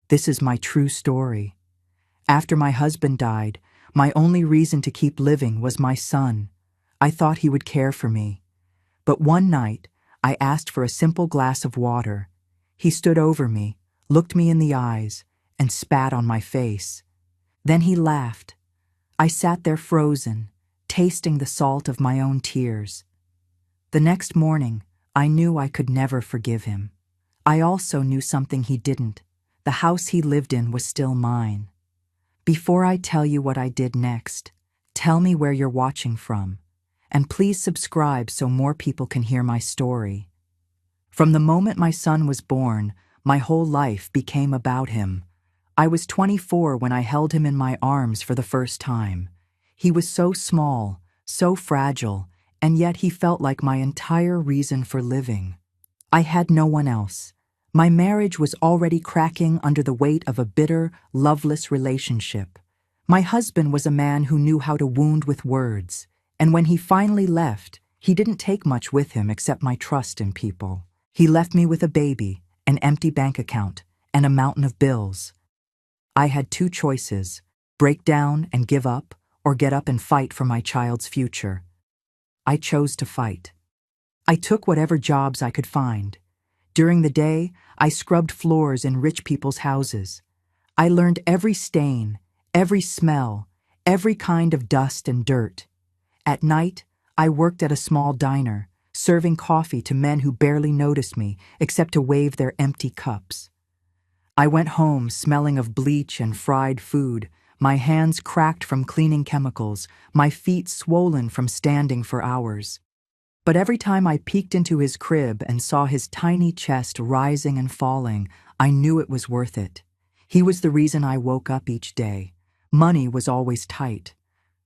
This is my true story. After my husband died, my only reason to keep living was my son. I thought he would care for me. But one night, I asked for a simple glass of water. He stood over me, looked me in the eyes, and spat on my face. Then he laughed. I sat there frozen, tasting the salt of my own tears. The next morning, I knew I could never forgive him. I also knew something he didn't. The house he lived in was still mine. Before I tell you what I did next, tell me where you're watching from. And please subscribe so more people can hear my story. From the moment my son was born, my whole life became about him. I was 24 when I held him in my arms for the first time. He was so small, so fragile, and yet he felt like my entire reason for living. I had no one else. My marriage was already cracking under the weight of a bitter, loveless relationship. My husband was a man who knew how to wound with words, and when he finally left, he didn't take much with him except my trust in people. He left me with a baby, an empty bank account, and a mountain of bills. I had two choices: break down and give up, or get up and fight for my child's future. I chose to fight. I took whatever jobs I could find. During the day, I scrubbed floors in rich people's houses. I learned every stain, every smell, every kind of dust and dirt. At night, I worked at a small diner, serving coffee to men who barely noticed me except to wave their empty cups. I went home smelling of bleach and fried food, my hands cracked from cleaning chemicals, my feet swollen from standing for hours. But every time I peeked into his crib and saw his tiny chest rising and falling, I knew it was worth it. He was the reason I woke up each day. Money was always tight.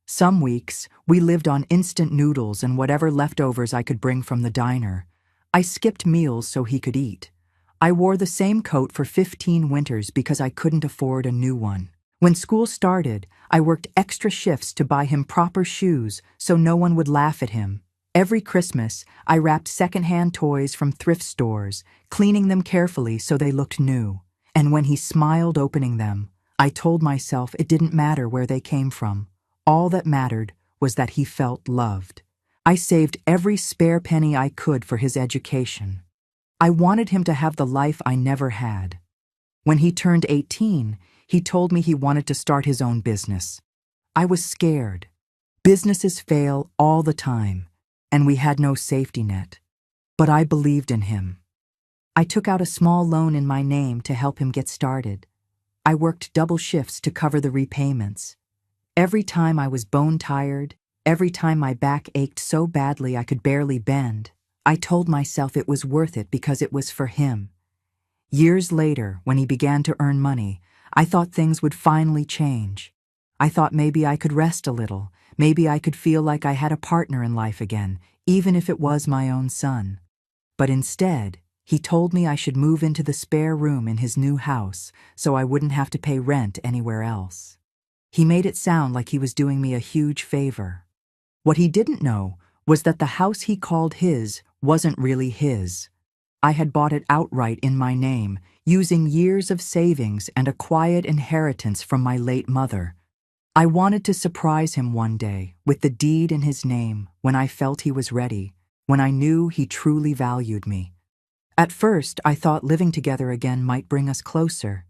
Some weeks, we lived on instant noodles and whatever leftovers I could bring from the diner. I skipped meals so he could eat. I wore the same coat for 15 winters because I couldn't afford a new one. When school started, I worked extra shifts to buy him proper shoes so no one would laugh at him. Every Christmas, I wrapped secondhand toys from thrift stores, cleaning them carefully so they looked new. And when he smiled opening them, I told myself it didn't matter where they came from. All that mattered was that he felt loved. I saved every spare penny I could for his education. I wanted him to have the life I never had. When he turned 18, he told me he wanted to start his own business. I was scared. Businesses fail all the time, and we had no safety net. But I believed in him. I took out a small loan in my name to help him get started. I worked double shifts to cover the repayments. Every time I was bone-tired, every time my back ached so badly I could barely bend, I told myself it was worth it because it was for him. Years later, when he began to earn money, I thought things would finally change. I thought maybe I could rest a little, maybe I could feel like I had a partner in life again, even if it was my own son. But instead, he told me I should move into the spare room in his new house so I wouldn't have to pay rent anywhere else. He made it sound like he was doing me a huge favor. What he didn't know was that the house he called his wasn't really his. I had bought it outright in my name, using years of savings and a quiet inheritance from my late mother. I wanted to surprise him one day with the deed in his name when I felt he was ready, when I knew he truly valued me. At first, I thought living together again might bring us closer.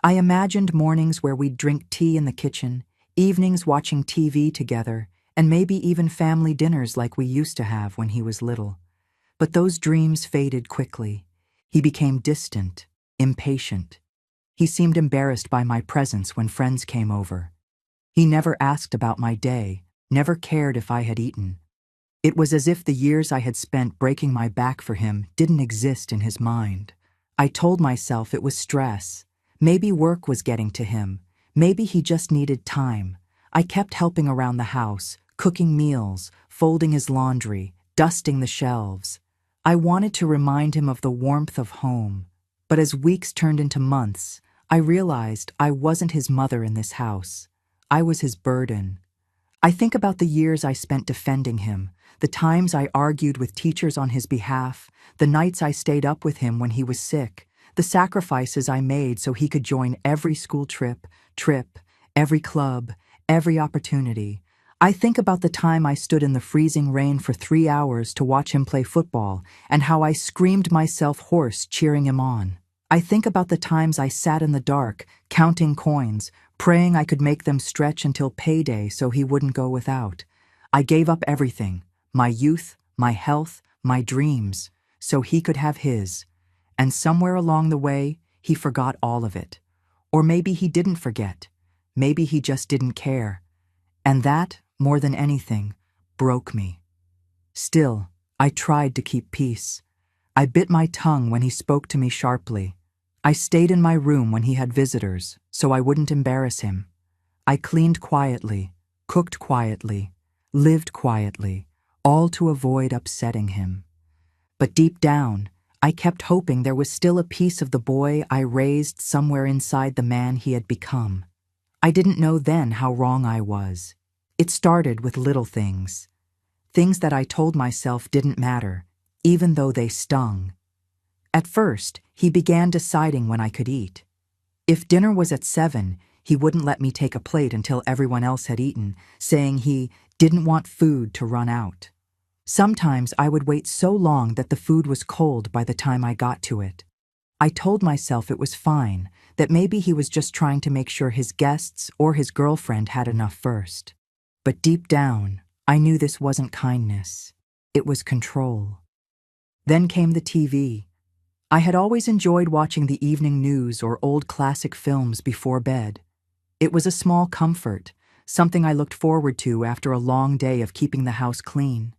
I imagined mornings where we'd drink tea in the kitchen, evenings watching TV together, and maybe even family dinners like we used to have when he was little. But those dreams faded quickly. He became distant, impatient. He seemed embarrassed by my presence when friends came over. He never asked about my day, never cared if I had eaten. It was as if the years I had spent breaking my back for him didn't exist in his mind. I told myself it was stress. Maybe work was getting to him. Maybe he just needed time. I kept helping around the house, cooking meals, folding his laundry, dusting the shelves. I wanted to remind him of the warmth of home. But as weeks turned into months, I realized I wasn't his mother in this house. I was his burden. I think about the years I spent defending him, the times I argued with teachers on his behalf, the nights I stayed up with him when he was sick, the sacrifices I made so he could join every school trip, every club, every opportunity. I think about the time I stood in the freezing rain for 3 hours to watch him play football and how I screamed myself hoarse cheering him on. I think about the times I sat in the dark, counting coins, praying I could make them stretch until payday so he wouldn't go without. I gave up everything, my youth, my health, my dreams, so he could have his. And somewhere along the way, he forgot all of it. Or maybe he didn't forget. Maybe he just didn't care. And that, more than anything, broke me. Still, I tried to keep peace. I bit my tongue when he spoke to me sharply. I stayed in my room when he had visitors, so I wouldn't embarrass him. I cleaned quietly, cooked quietly, lived quietly, all to avoid upsetting him. But deep down, I kept hoping there was still a piece of the boy I raised somewhere inside the man he had become. I didn't know then how wrong I was. It started with little things. Things that I told myself didn't matter, even though they stung. At first, he began deciding when I could eat. If dinner was at 7, he wouldn't let me take a plate until everyone else had eaten, saying he didn't want food to run out. Sometimes I would wait so long that the food was cold by the time I got to it. I told myself it was fine, that maybe he was just trying to make sure his guests or his girlfriend had enough first. But deep down, I knew this wasn't kindness. It was control. Then came the TV. I had always enjoyed watching the evening news or old classic films before bed. It was a small comfort, something I looked forward to after a long day of keeping the house clean.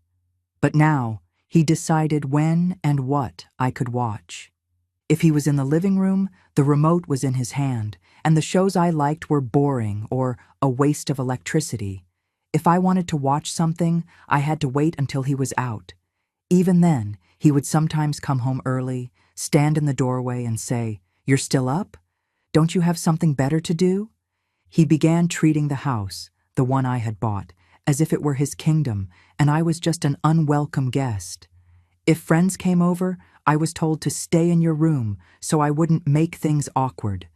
But now, he decided when and what I could watch. If he was in the living room, the remote was in his hand, and the shows I liked were boring or a waste of electricity. If I wanted to watch something, I had to wait until he was out. Even then, he would sometimes come home early, stand in the doorway and say, "You're still up? Don't you have something better to do?" He began treating the house, the one I had bought, as if it were his kingdom, and I was just an unwelcome guest. If friends came over, I was told to stay in your room so I wouldn't make things awkward.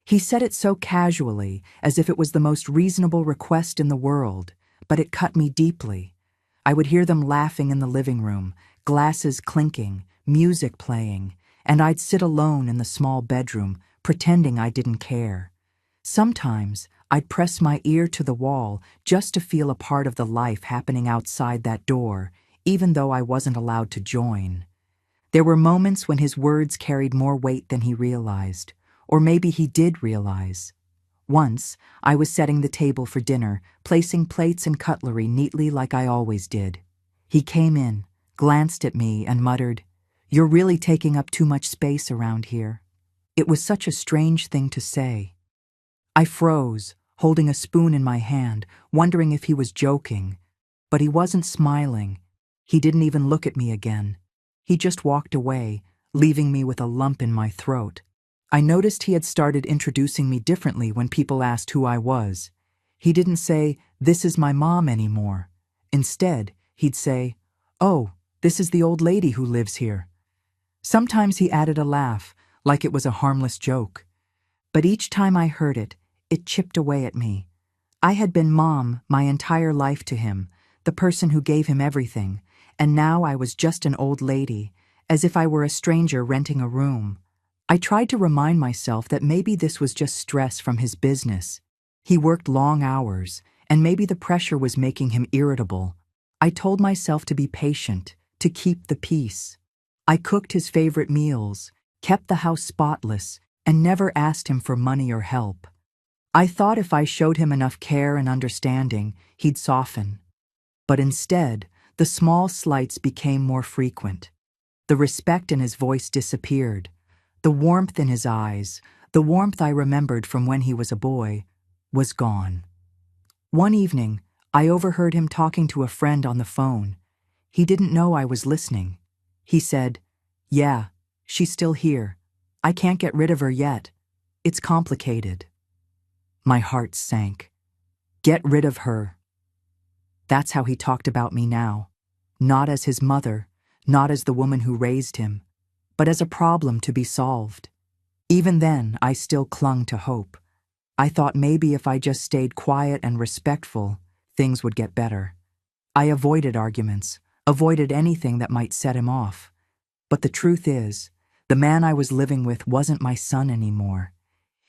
He said it so casually, as if it was the most reasonable request in the world, but it cut me deeply. I would hear them laughing in the living room, glasses clinking, music playing, and I'd sit alone in the small bedroom, pretending I didn't care. Sometimes I'd press my ear to the wall just to feel a part of the life happening outside that door, even though I wasn't allowed to join. There were moments when his words carried more weight than he realized, or maybe he did realize. Once, I was setting the table for dinner, placing plates and cutlery neatly like I always did. He came in, glanced at me, and muttered, "You're really taking up too much space around here." It was such a strange thing to say. I froze, holding a spoon in my hand, wondering if he was joking. But he wasn't smiling. He didn't even look at me again. He just walked away, leaving me with a lump in my throat. I noticed he had started introducing me differently when people asked who I was. He didn't say, "This is my mom," anymore. Instead, he'd say, "Oh, this is the old lady who lives here." Sometimes he added a laugh, like it was a harmless joke. But each time I heard it, it chipped away at me. I had been mom my entire life to him, the person who gave him everything, and now I was just an old lady, as if I were a stranger renting a room. I tried to remind myself that maybe this was just stress from his business. He worked long hours, and maybe the pressure was making him irritable. I told myself to be patient, to keep the peace. I cooked his favorite meals, kept the house spotless, and never asked him for money or help. I thought if I showed him enough care and understanding, he'd soften. But instead, the small slights became more frequent. The respect in his voice disappeared. The warmth in his eyes, the warmth I remembered from when he was a boy, was gone. One evening, I overheard him talking to a friend on the phone. He didn't know I was listening. He said, "Yeah, she's still here. I can't get rid of her yet. It's complicated." My heart sank. Get rid of her. That's how he talked about me now. Not as his mother, not as the woman who raised him, but as a problem to be solved. Even then, I still clung to hope. I thought maybe if I just stayed quiet and respectful, things would get better. I avoided arguments, avoided anything that might set him off. But the truth is, the man I was living with wasn't my son anymore.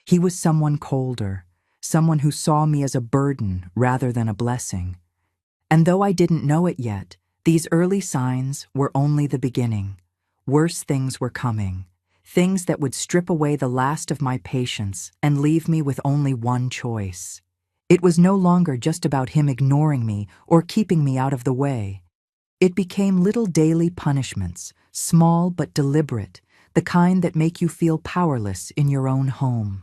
He was someone colder, someone who saw me as a burden rather than a blessing. And though I didn't know it yet, these early signs were only the beginning. Worse things were coming, things that would strip away the last of my patience and leave me with only one choice. It was no longer just about him ignoring me or keeping me out of the way. It became little daily punishments, small but deliberate, the kind that make you feel powerless in your own home.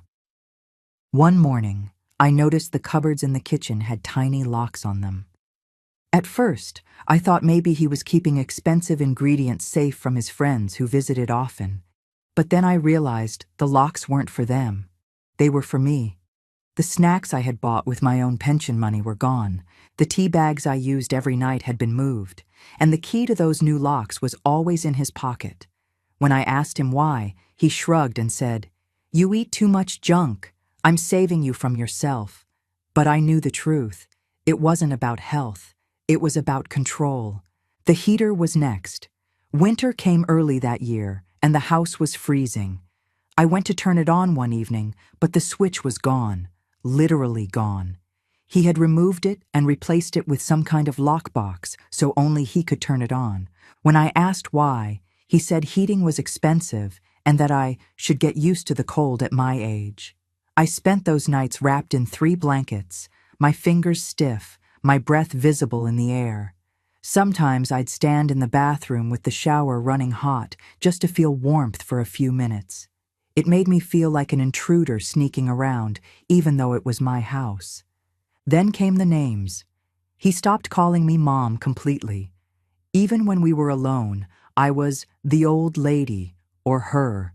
One morning, I noticed the cupboards in the kitchen had tiny locks on them. At first, I thought maybe he was keeping expensive ingredients safe from his friends who visited often. But then I realized the locks weren't for them. They were for me. The snacks I had bought with my own pension money were gone. The tea bags I used every night had been moved, and the key to those new locks was always in his pocket. When I asked him why, he shrugged and said, "You eat too much junk. I'm saving you from yourself." But I knew the truth. It wasn't about health. It was about control. The heater was next. Winter came early that year, and the house was freezing. I went to turn it on one evening, but the switch was gone, literally gone. He had removed it and replaced it with some kind of lockbox, so only he could turn it on. When I asked why, he said heating was expensive and that I should get used to the cold at my age. I spent those nights wrapped in 3 blankets, my fingers stiff, my breath visible in the air. Sometimes I'd stand in the bathroom with the shower running hot just to feel warmth for a few minutes. It made me feel like an intruder sneaking around, even though it was my house. Then came the names. He stopped calling me Mom completely. Even when we were alone, I was the old lady or her.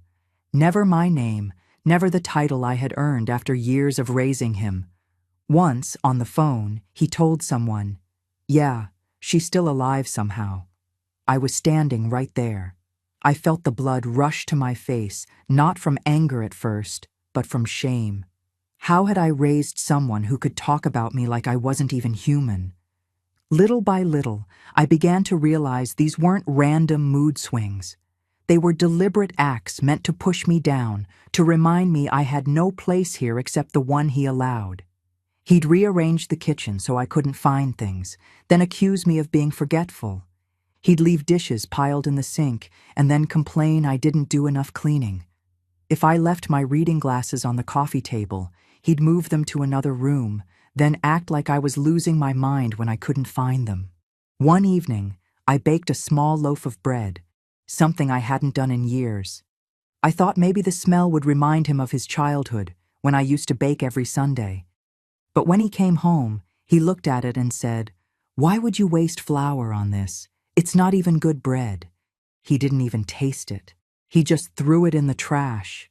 Never my name, never the title I had earned after years of raising him. Once, on the phone, he told someone, "Yeah, she's still alive somehow." I was standing right there. I felt the blood rush to my face, not from anger at first, but from shame. How had I raised someone who could talk about me like I wasn't even human? Little by little, I began to realize these weren't random mood swings. They were deliberate acts meant to push me down, to remind me I had no place here except the one he allowed. He'd rearrange the kitchen so I couldn't find things, then accuse me of being forgetful. He'd leave dishes piled in the sink and then complain I didn't do enough cleaning. If I left my reading glasses on the coffee table, he'd move them to another room, then act like I was losing my mind when I couldn't find them. One evening, I baked a small loaf of bread, something I hadn't done in years. I thought maybe the smell would remind him of his childhood, when I used to bake every Sunday. But when he came home, he looked at it and said, "Why would you waste flour on this? It's not even good bread." He didn't even taste it. He just threw it in the trash.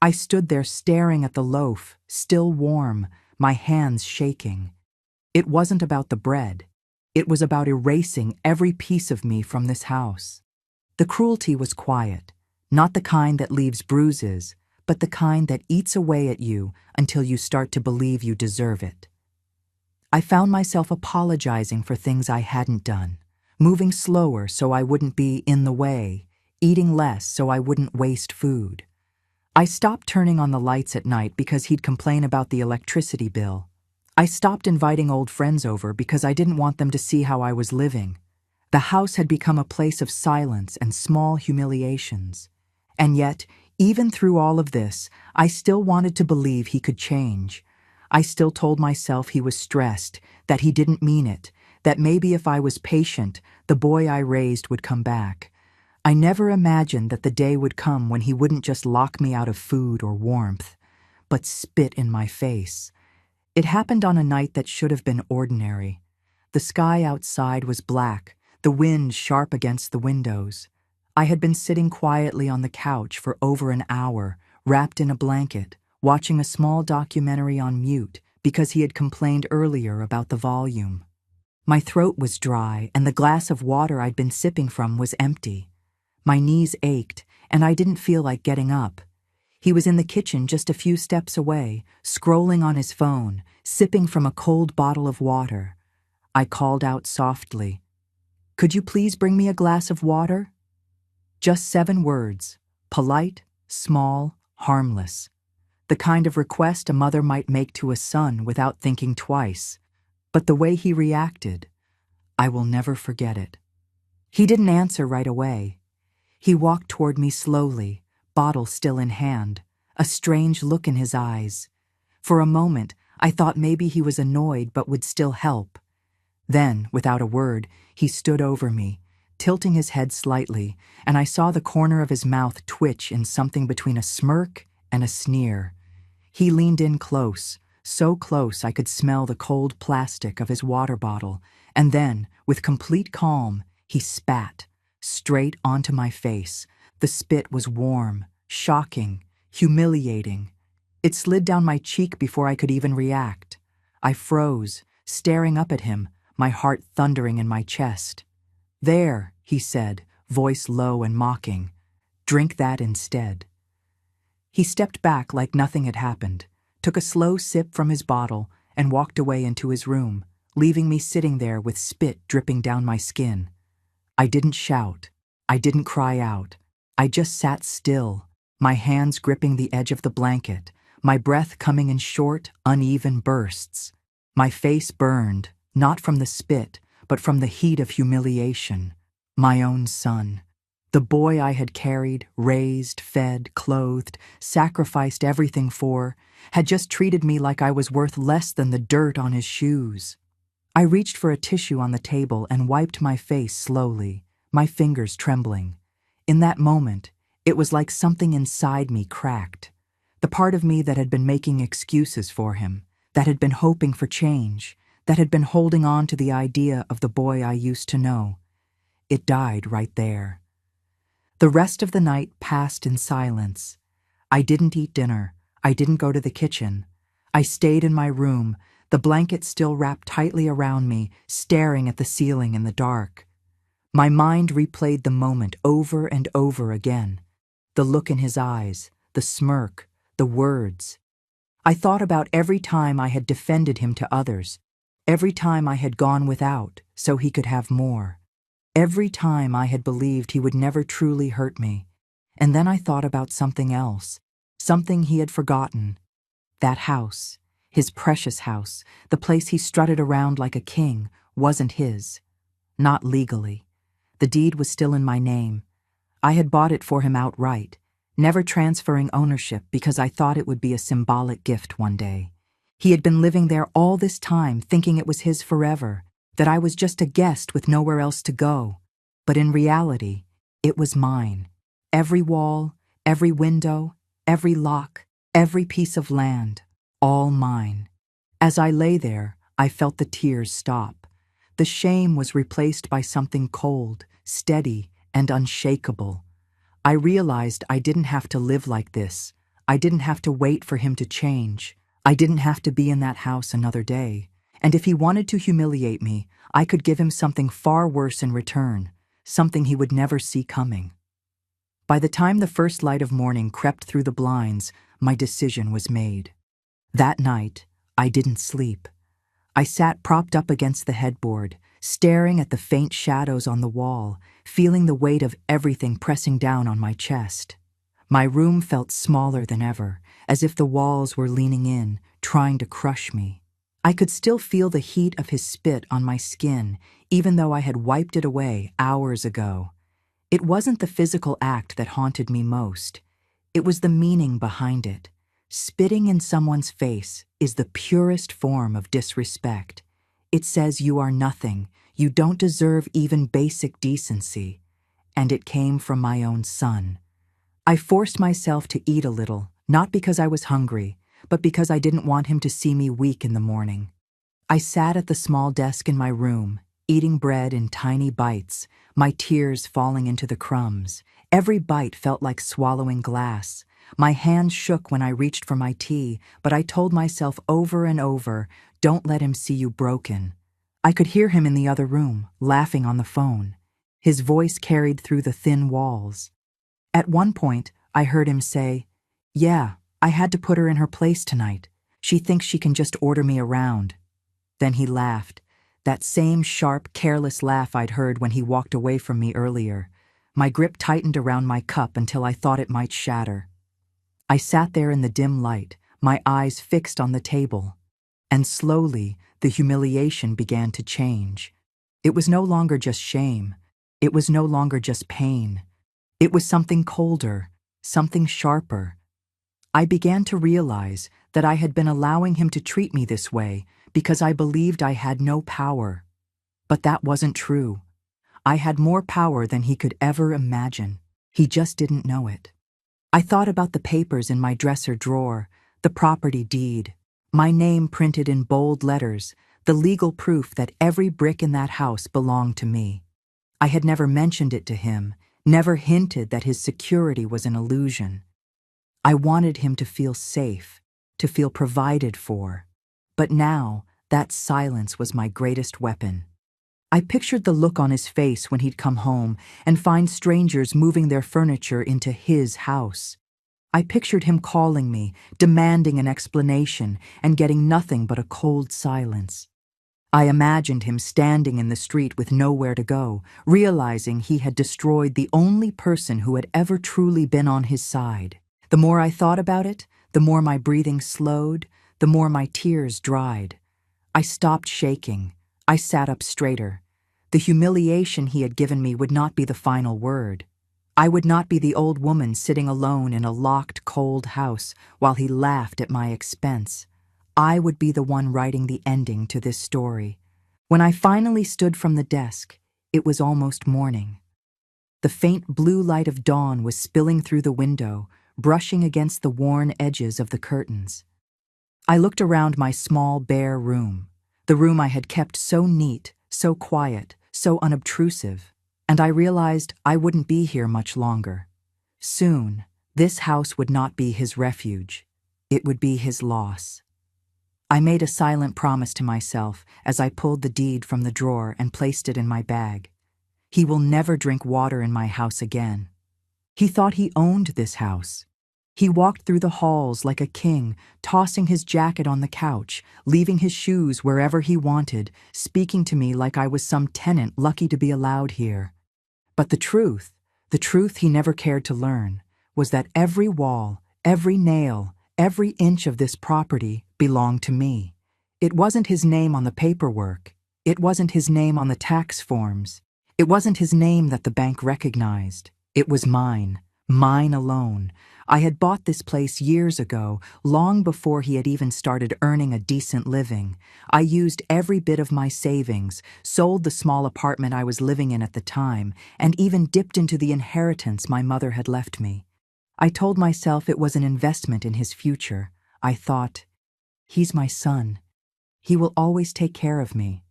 I stood there staring at the loaf, still warm, my hands shaking. It wasn't about the bread. It was about erasing every piece of me from this house. The cruelty was quiet, not the kind that leaves bruises, but the kind that eats away at you until you start to believe you deserve it. I found myself apologizing for things I hadn't done, moving slower so I wouldn't be in the way, eating less so I wouldn't waste food. I stopped turning on the lights at night because he'd complain about the electricity bill. I stopped inviting old friends over because I didn't want them to see how I was living. The house had become a place of silence and small humiliations. And yet, even through all of this, I still wanted to believe he could change. I still told myself he was stressed, that he didn't mean it, that maybe if I was patient, the boy I raised would come back. I never imagined that the day would come when he wouldn't just lock me out of food or warmth, but spit in my face. It happened on a night that should have been ordinary. The sky outside was black, the wind sharp against the windows. I had been sitting quietly on the couch for over an hour, wrapped in a blanket, watching a small documentary on mute because he had complained earlier about the volume. My throat was dry and the glass of water I'd been sipping from was empty. My knees ached and I didn't feel like getting up. He was in the kitchen just a few steps away, scrolling on his phone, sipping from a cold bottle of water. I called out softly, "Could you please bring me a glass of water?" Just 7 words, polite, small, harmless. The kind of request a mother might make to a son without thinking twice. But the way he reacted, I will never forget it. He didn't answer right away. He walked toward me slowly, bottle still in hand, a strange look in his eyes. For a moment, I thought maybe he was annoyed but would still help. Then, without a word, he stood over me, tilting his head slightly, and I saw the corner of his mouth twitch in something between a smirk and a sneer. He leaned in close, so close I could smell the cold plastic of his water bottle, and then, with complete calm, he spat, straight onto my face. The spit was warm, shocking, humiliating. It slid down my cheek before I could even react. I froze, staring up at him, my heart thundering in my chest. "There," he said, voice low and mocking. "Drink that instead." He stepped back like nothing had happened, took a slow sip from his bottle, and walked away into his room, leaving me sitting there with spit dripping down my skin. I didn't shout. I didn't cry out. I just sat still, my hands gripping the edge of the blanket, my breath coming in short, uneven bursts. My face burned, not from the spit, but from the heat of humiliation. My own son. The boy I had carried, raised, fed, clothed, sacrificed everything for, had just treated me like I was worth less than the dirt on his shoes. I reached for a tissue on the table and wiped my face slowly, my fingers trembling. In that moment, it was like something inside me cracked. The part of me that had been making excuses for him, that had been hoping for change, that had been holding on to the idea of the boy I used to know. It died right there. The rest of the night passed in silence. I didn't eat dinner. I didn't go to the kitchen. I stayed in my room, the blanket still wrapped tightly around me, staring at the ceiling in the dark. My mind replayed the moment over and over again. The look in his eyes, the smirk, the words. I thought about every time I had defended him to others, every time I had gone without so he could have more. Every time I had believed he would never truly hurt me. And then I thought about something else, something he had forgotten. That house, his precious house, the place he strutted around like a king, wasn't his. Not legally. The deed was still in my name. I had bought it for him outright, never transferring ownership because I thought it would be a symbolic gift one day. He had been living there all this time thinking it was his forever, that I was just a guest with nowhere else to go. But in reality, it was mine. Every wall, every window, every lock, every piece of land, all mine. As I lay there, I felt the tears stop. The shame was replaced by something cold, steady, and unshakable. I realized I didn't have to live like this. I didn't have to wait for him to change. I didn't have to be in that house another day. And if he wanted to humiliate me, I could give him something far worse in return, something he would never see coming. By the time the first light of morning crept through the blinds, my decision was made. That night, I didn't sleep. I sat propped up against the headboard, staring at the faint shadows on the wall, feeling the weight of everything pressing down on my chest. My room felt smaller than ever, as if the walls were leaning in, trying to crush me. I could still feel the heat of his spit on my skin, even though I had wiped it away hours ago. It wasn't the physical act that haunted me most. It was the meaning behind it. Spitting in someone's face is the purest form of disrespect. It says you are nothing, you don't deserve even basic decency. And it came from my own son. I forced myself to eat a little, not because I was hungry, but because I didn't want him to see me weak in the morning. I sat at the small desk in my room, eating bread in tiny bites, my tears falling into the crumbs. Every bite felt like swallowing glass. My hands shook when I reached for my tea, but I told myself over and over, "Don't let him see you broken." I could hear him in the other room, laughing on the phone. His voice carried through the thin walls. At one point, I heard him say, Yeah, I had to put her in her place tonight. She thinks she can just order me around." Then he laughed, that same sharp, careless laugh I'd heard when he walked away from me earlier. My grip tightened around my cup until I thought it might shatter. I sat there in the dim light, my eyes fixed on the table. And slowly, the humiliation began to change. It was no longer just shame. It was no longer just pain. It was something colder, something sharper. I began to realize that I had been allowing him to treat me this way because I believed I had no power. But that wasn't true. I had more power than he could ever imagine. He just didn't know it. I thought about the papers in my dresser drawer, the property deed, my name printed in bold letters, the legal proof that every brick in that house belonged to me. I had never mentioned it to him, never hinted that his security was an illusion. I wanted him to feel safe, to feel provided for. But now, that silence was my greatest weapon. I pictured the look on his face when he'd come home and find strangers moving their furniture into his house. I pictured him calling me, demanding an explanation, and getting nothing but a cold silence. I imagined him standing in the street with nowhere to go, realizing he had destroyed the only person who had ever truly been on his side. The more I thought about it, the more my breathing slowed, the more my tears dried. I stopped shaking. I sat up straighter. The humiliation he had given me would not be the final word. I would not be the old woman sitting alone in a locked, cold house while he laughed at my expense. I would be the one writing the ending to this story. When I finally stood from the desk, it was almost morning. The faint blue light of dawn was spilling through the window, brushing against the worn edges of the curtains. I looked around my small, bare room, the room I had kept so neat, so quiet, so unobtrusive, and I realized I wouldn't be here much longer. Soon, this house would not be his refuge. It would be his loss. I made a silent promise to myself as I pulled the deed from the drawer and placed it in my bag. He will never drink water in my house again. He thought he owned this house. He walked through the halls like a king, tossing his jacket on the couch, leaving his shoes wherever he wanted, speaking to me like I was some tenant lucky to be allowed here. But the truth he never cared to learn, was that every wall, every nail, every inch of this property belonged to me. It wasn't his name on the paperwork. It wasn't his name on the tax forms. It wasn't his name that the bank recognized. It was mine, mine alone. I had bought this place years ago, long before he had even started earning a decent living. I used every bit of my savings, sold the small apartment I was living in at the time, and even dipped into the inheritance my mother had left me. I told myself it was an investment in his future. I thought, he's my son. He will always take care of me.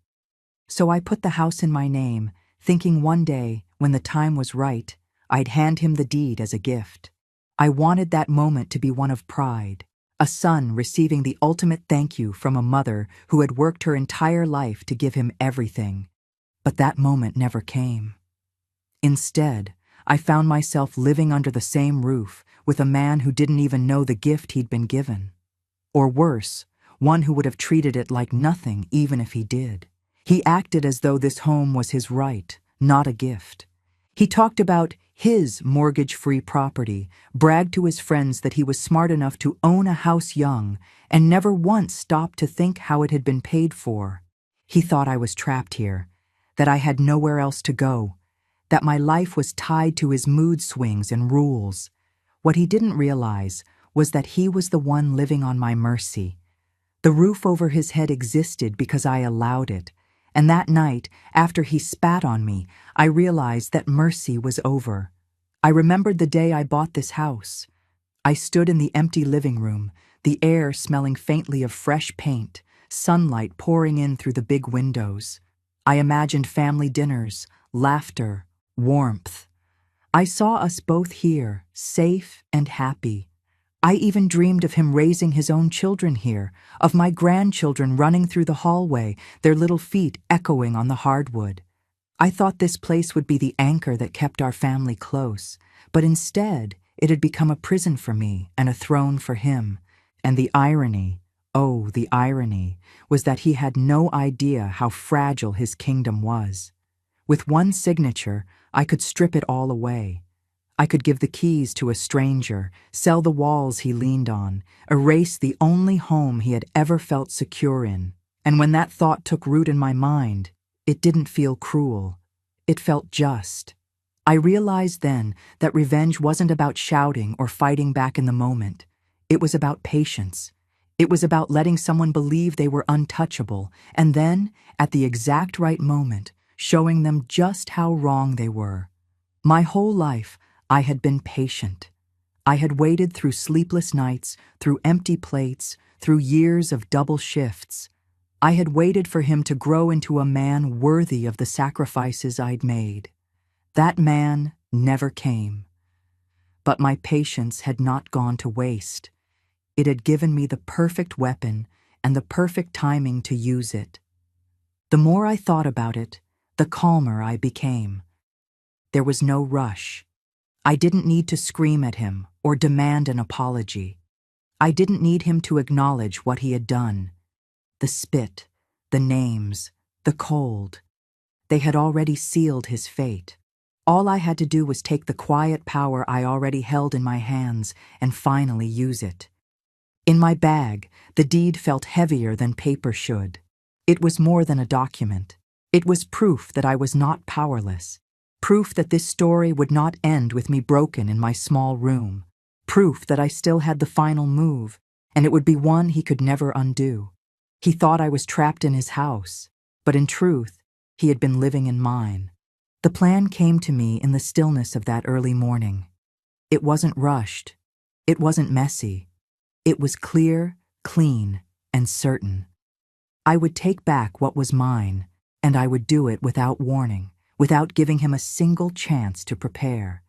So I put the house in my name, thinking one day, when the time was right, I'd hand him the deed as a gift. I wanted that moment to be one of pride, a son receiving the ultimate thank you from a mother who had worked her entire life to give him everything. But that moment never came. Instead, I found myself living under the same roof with a man who didn't even know the gift he'd been given. Or worse, one who would have treated it like nothing even if he did. He acted as though this home was his right, not a gift. He talked about his mortgage-free property, bragged to his friends that he was smart enough to own a house young, and never once stopped to think how it had been paid for. He thought I was trapped here, that I had nowhere else to go, that my life was tied to his mood swings and rules. What he didn't realize was that he was the one living on my mercy. The roof over his head existed because I allowed it, and that night, after he spat on me, I realized that mercy was over. I remembered the day I bought this house. I stood in the empty living room, the air smelling faintly of fresh paint, sunlight pouring in through the big windows. I imagined family dinners, laughter, warmth. I saw us both here, safe and happy. I even dreamed of him raising his own children here, of my grandchildren running through the hallway, their little feet echoing on the hardwood. I thought this place would be the anchor that kept our family close, but instead, It had become a prison for me and a throne for him. And the irony, oh, the irony, was that he had no idea how fragile his kingdom was. With one signature, I could strip it all away. I could give the keys to a stranger, sell the walls he leaned on, erase the only home he had ever felt secure in. And when that thought took root in my mind, it didn't feel cruel. It felt just. I realized then that revenge wasn't about shouting or fighting back in the moment. It was about patience. It was about letting someone believe they were untouchable, and then, at the exact right moment, showing them just how wrong they were. My whole life, I had been patient. I had waited through sleepless nights, through empty plates, through years of double shifts. I had waited for him to grow into a man worthy of the sacrifices I'd made. That man never came. But my patience had not gone to waste. It had given me the perfect weapon and the perfect timing to use it. The more I thought about it, the calmer I became. There was no rush. I didn't need to scream at him or demand an apology. I didn't need him to acknowledge what he had done. The spit, the names, the cold. They had already sealed his fate. All I had to do was take the quiet power I already held in my hands and finally use it. In my bag, the deed felt heavier than paper should. It was more than a document. It was proof that I was not powerless. Proof that this story would not end with me broken in my small room. Proof that I still had the final move, and it would be one he could never undo. He thought I was trapped in his house, but in truth, he had been living in mine. The plan came to me in the stillness of that early morning. It wasn't rushed. It wasn't messy. It was clear, clean, and certain. I would take back what was mine, and I would do it without warning, without giving him a single chance to prepare.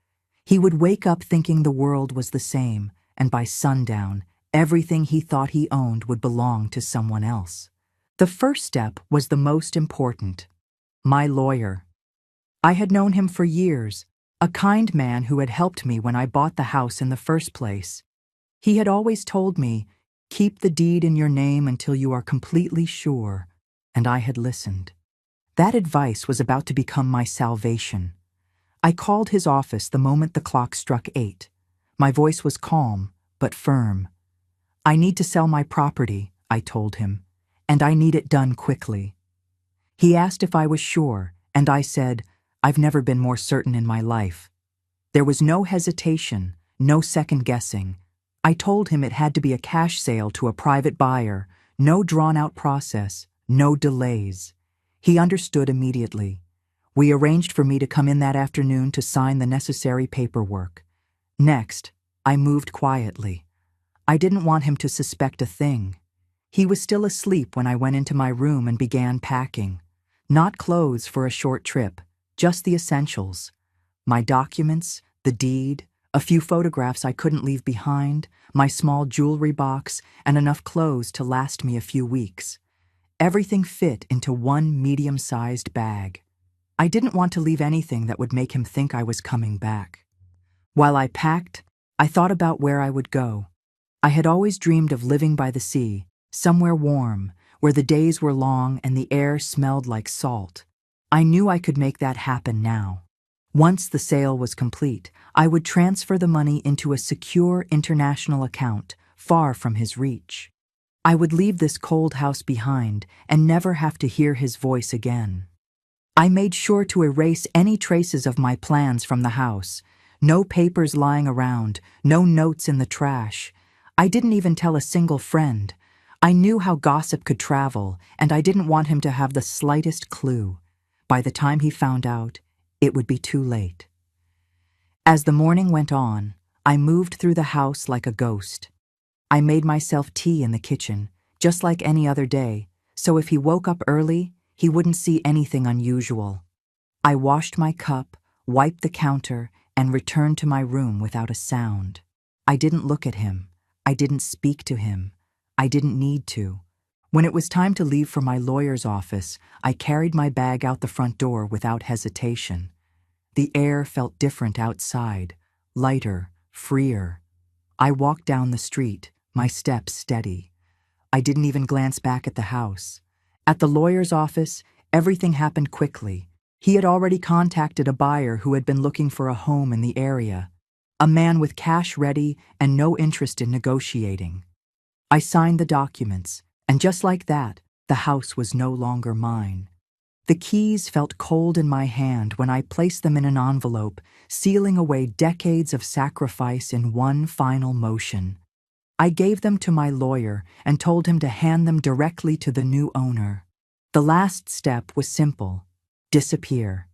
He would wake up thinking the world was the same, and by sundown, everything he thought he owned would belong to someone else. The first step was the most important. My lawyer. I had known him for years, a kind man who had helped me when I bought the house in the first place. He had always told me, "Keep the deed in your name until you are completely sure," and I had listened. That advice was about to become my salvation. I called his office the moment the clock struck 8. My voice was calm, but firm. "I need to sell my property," I told him, "and I need it done quickly." He asked if I was sure, and I said, "I've never been more certain in my life." There was no hesitation, no second guessing. I told him it had to be a cash sale to a private buyer, no drawn-out process, no delays. He understood immediately. We arranged for me to come in that afternoon to sign the necessary paperwork. Next, I moved quietly. I didn't want him to suspect a thing. He was still asleep when I went into my room and began packing. Not clothes for a short trip, just the essentials. My documents, the deed, a few photographs I couldn't leave behind, my small jewelry box, and enough clothes to last me a few weeks. Everything fit into one medium-sized bag. I didn't want to leave anything that would make him think I was coming back. While I packed, I thought about where I would go. I had always dreamed of living by the sea, somewhere warm, where the days were long and the air smelled like salt. I knew I could make that happen now. Once the sale was complete, I would transfer the money into a secure international account, far from his reach. I would leave this cold house behind and never have to hear his voice again. I made sure to erase any traces of my plans from the house. No papers lying around, no notes in the trash. I didn't even tell a single friend. I knew how gossip could travel, and I didn't want him to have the slightest clue. By the time he found out, it would be too late. As the morning went on, I moved through the house like a ghost. I made myself tea in the kitchen, just like any other day, so if he woke up early, he wouldn't see anything unusual. I washed my cup, wiped the counter, and returned to my room without a sound. I didn't look at him. I didn't speak to him. I didn't need to. When it was time to leave for my lawyer's office, I carried my bag out the front door without hesitation. The air felt different outside, lighter, freer. I walked down the street, my steps steady. I didn't even glance back at the house. At the lawyer's office, everything happened quickly. He had already contacted a buyer who had been looking for a home in the area, a man with cash ready and no interest in negotiating. I signed the documents, and just like that, the house was no longer mine. The keys felt cold in my hand when I placed them in an envelope, sealing away decades of sacrifice in one final motion. I gave them to my lawyer and told him to hand them directly to the new owner. The last step was simple: disappear.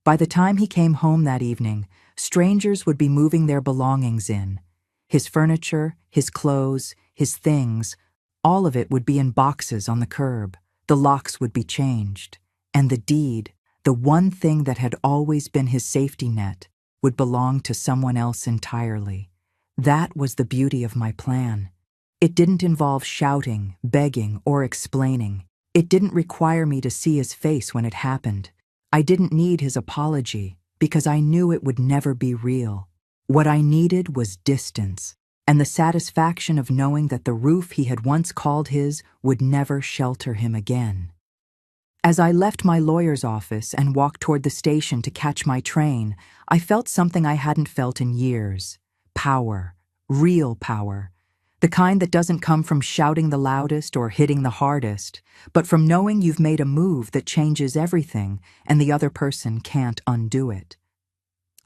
By the time he came home that evening, strangers would be moving their belongings in. His furniture, his clothes, his things, all of it would be in boxes on the curb. The locks would be changed. And the deed, the one thing that had always been his safety net, would belong to someone else entirely. That was the beauty of my plan. It didn't involve shouting, begging, or explaining. It didn't require me to see his face when it happened. I didn't need his apology because I knew it would never be real. What I needed was distance and the satisfaction of knowing that the roof he had once called his would never shelter him again. As I left my lawyer's office and walked toward the station to catch my train, I felt something I hadn't felt in years: power, real power. The kind that doesn't come from shouting the loudest or hitting the hardest, but from knowing you've made a move that changes everything and the other person can't undo it.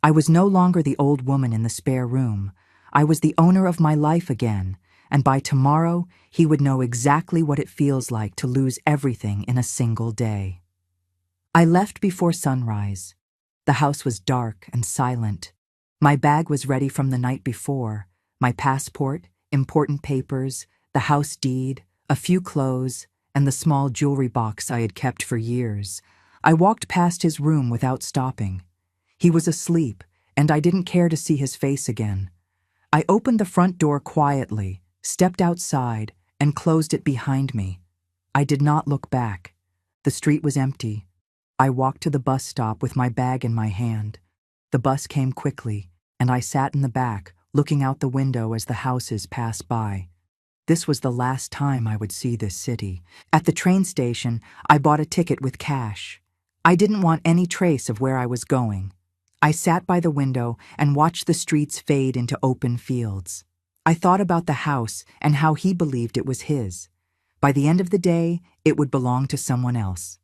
I was no longer the old woman in the spare room. I was the owner of my life again, and by tomorrow he would know exactly what it feels like to lose everything in a single day. I left before sunrise. The house was dark and silent. My bag was ready from the night before: my passport, important papers, the house deed, a few clothes, and the small jewelry box I had kept for years. I walked past his room without stopping. He was asleep, and I didn't care to see his face again. I opened the front door quietly, stepped outside, and closed it behind me. I did not look back. The street was empty. I walked to the bus stop with my bag in my hand. The bus came quickly, and I sat in the back, looking out the window as the houses passed by. This was the last time I would see this city. At the train station, I bought a ticket with cash. I didn't want any trace of where I was going. I sat by the window and watched the streets fade into open fields. I thought about the house and how he believed it was his. By the end of the day, it would belong to someone else.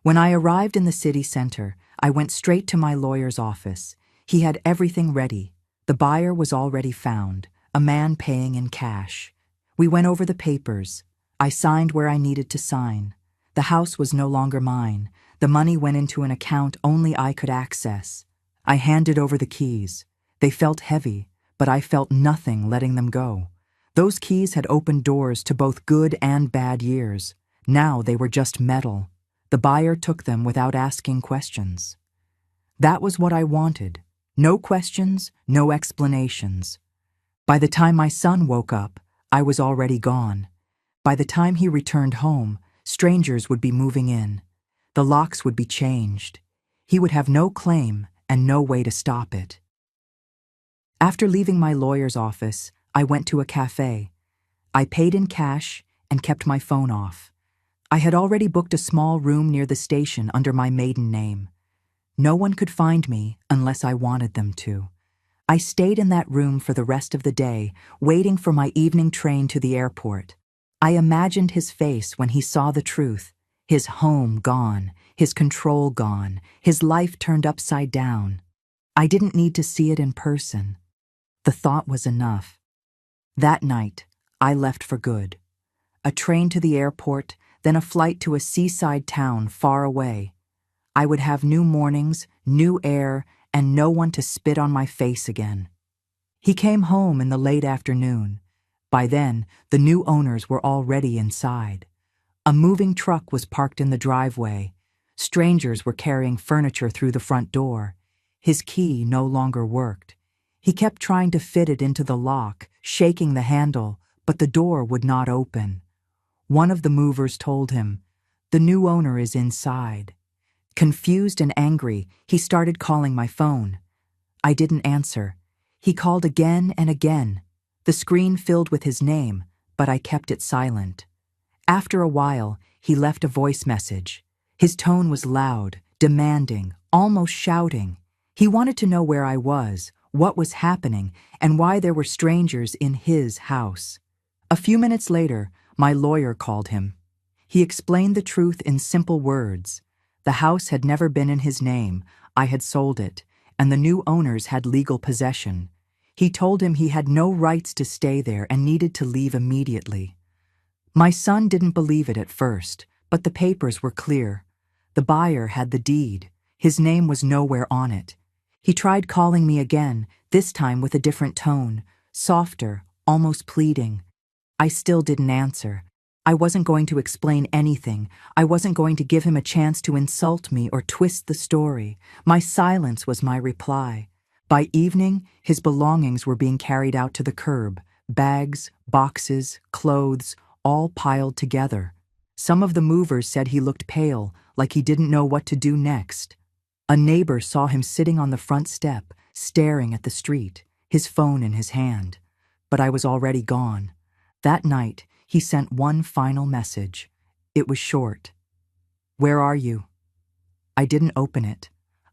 When I arrived in the city center, I went straight to my lawyer's office. He had everything ready. The buyer was already found, a man paying in cash. We went over the papers. I signed where I needed to sign. The house was no longer mine. The money went into an account only I could access. I handed over the keys. They felt heavy, but I felt nothing letting them go. Those keys had opened doors to both good and bad years. Now they were just metal. The buyer took them without asking questions. That was what I wanted. No questions, no explanations. By the time my son woke up, I was already gone. By the time he returned home, strangers would be moving in. The locks would be changed. He would have no claim and no way to stop it. After leaving my lawyer's office, I went to a cafe. I paid in cash and kept my phone off. I had already booked a small room near the station under my maiden name. No one could find me unless I wanted them to. I stayed in that room for the rest of the day, waiting for my evening train to the airport. I imagined his face when he saw the truth: his home gone, his control gone, his life turned upside down. I didn't need to see it in person. The thought was enough. That night, I left for good. A train to the airport, then a flight to a seaside town far away. I would have new mornings, new air, and no one to spit on my face again. He came home in the late afternoon. By then, the new owners were already inside. A moving truck was parked in the driveway. Strangers were carrying furniture through the front door. His key no longer worked. He kept trying to fit it into the lock, shaking the handle, but the door would not open. One of the movers told him, "The new owner is inside." Confused and angry, he started calling my phone. I didn't answer. He called again and again. The screen filled with his name, but I kept it silent. After a while, he left a voice message. His tone was loud, demanding, almost shouting. He wanted to know where I was, what was happening, and why there were strangers in his house. A few minutes later, my lawyer called him. He explained the truth in simple words. The house had never been in his name, I had sold it, and the new owners had legal possession. He told him he had no rights to stay there and needed to leave immediately. My son didn't believe it at first, but the papers were clear. The buyer had the deed. His name was nowhere on it. He tried calling me again, this time with a different tone, softer, almost pleading. I still didn't answer. I wasn't going to explain anything. I wasn't going to give him a chance to insult me or twist the story. My silence was my reply. By evening, his belongings were being carried out to the curb. Bags, boxes, clothes, all piled together. Some of the movers said he looked pale, like he didn't know what to do next. A neighbor saw him sitting on the front step, staring at the street, his phone in his hand. But I was already gone. That night, he sent one final message. It was short. "Where are you?" I didn't open it.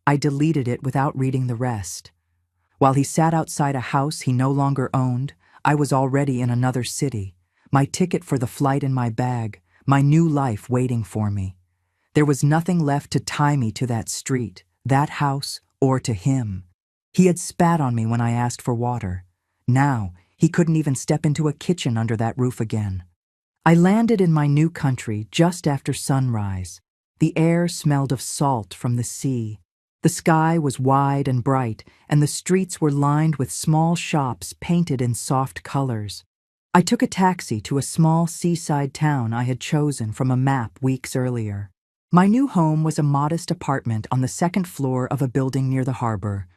I deleted it without reading the rest. While he sat outside a house he no longer owned, I was already in another city, my ticket for the flight in my bag, my new life waiting for me. There was nothing left to tie me to that street, that house, or to him. He had spat on me when I asked for water. Now, he couldn't even step into a kitchen under that roof again. I landed in my new country just after sunrise. The air smelled of salt from the sea. The sky was wide and bright, and the streets were lined with small shops painted in soft colors. I took a taxi to a small seaside town I had chosen from a map weeks earlier. My new home was a modest apartment on the second floor of a building near the harbor.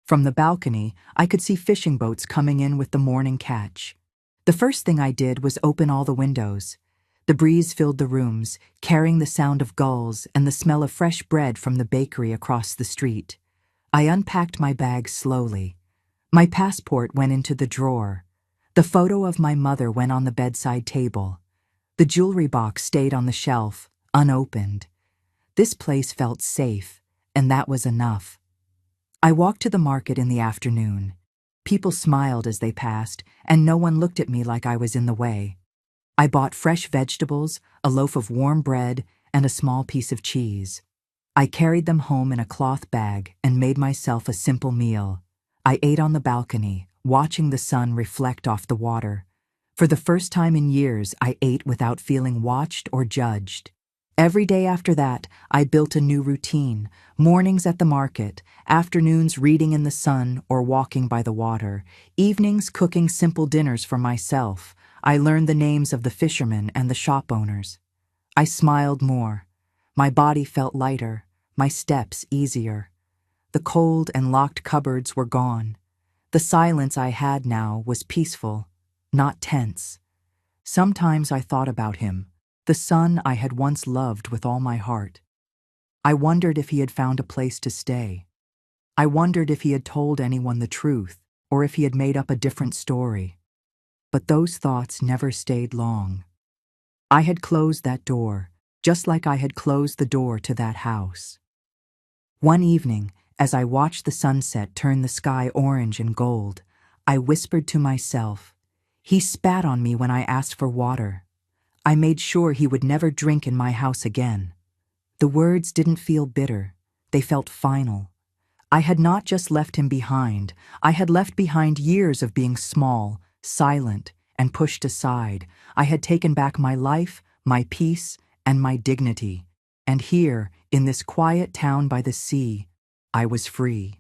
From the balcony, I could see fishing boats coming in with the morning catch. The first thing I did was open all the windows. The breeze filled the rooms, carrying the sound of gulls and the smell of fresh bread from the bakery across the street. I unpacked my bag slowly. My passport went into the drawer. The photo of my mother went on the bedside table. The jewelry box stayed on the shelf, unopened. This place felt safe, and that was enough. I walked to the market in the afternoon. People smiled as they passed, and no one looked at me like I was in the way. I bought fresh vegetables, a loaf of warm bread, and a small piece of cheese. I carried them home in a cloth bag and made myself a simple meal. I ate on the balcony, watching the sun reflect off the water. For the first time in years, I ate without feeling watched or judged. Every day after that, I built a new routine. Mornings at the market, afternoons reading in the sun or walking by the water, evenings cooking simple dinners for myself. I learned the names of the fishermen and the shop owners. I smiled more. My body felt lighter, my steps easier. The cold and locked cupboards were gone. The silence I had now was peaceful, not tense. Sometimes I thought about him, the son I had once loved with all my heart. I wondered if he had found a place to stay. I wondered if he had told anyone the truth, or if he had made up a different story. But those thoughts never stayed long. I had closed that door, just like I had closed the door to that house. One evening, as I watched the sunset turn the sky orange and gold, I whispered to myself, "He spat on me when I asked for water. I made sure he would never drink in my house again." The words didn't feel bitter, they felt final. I had not just left him behind, I had left behind years of being small, silent, and pushed aside. I had taken back my life, my peace, and my dignity. And here, in this quiet town by the sea, I was free.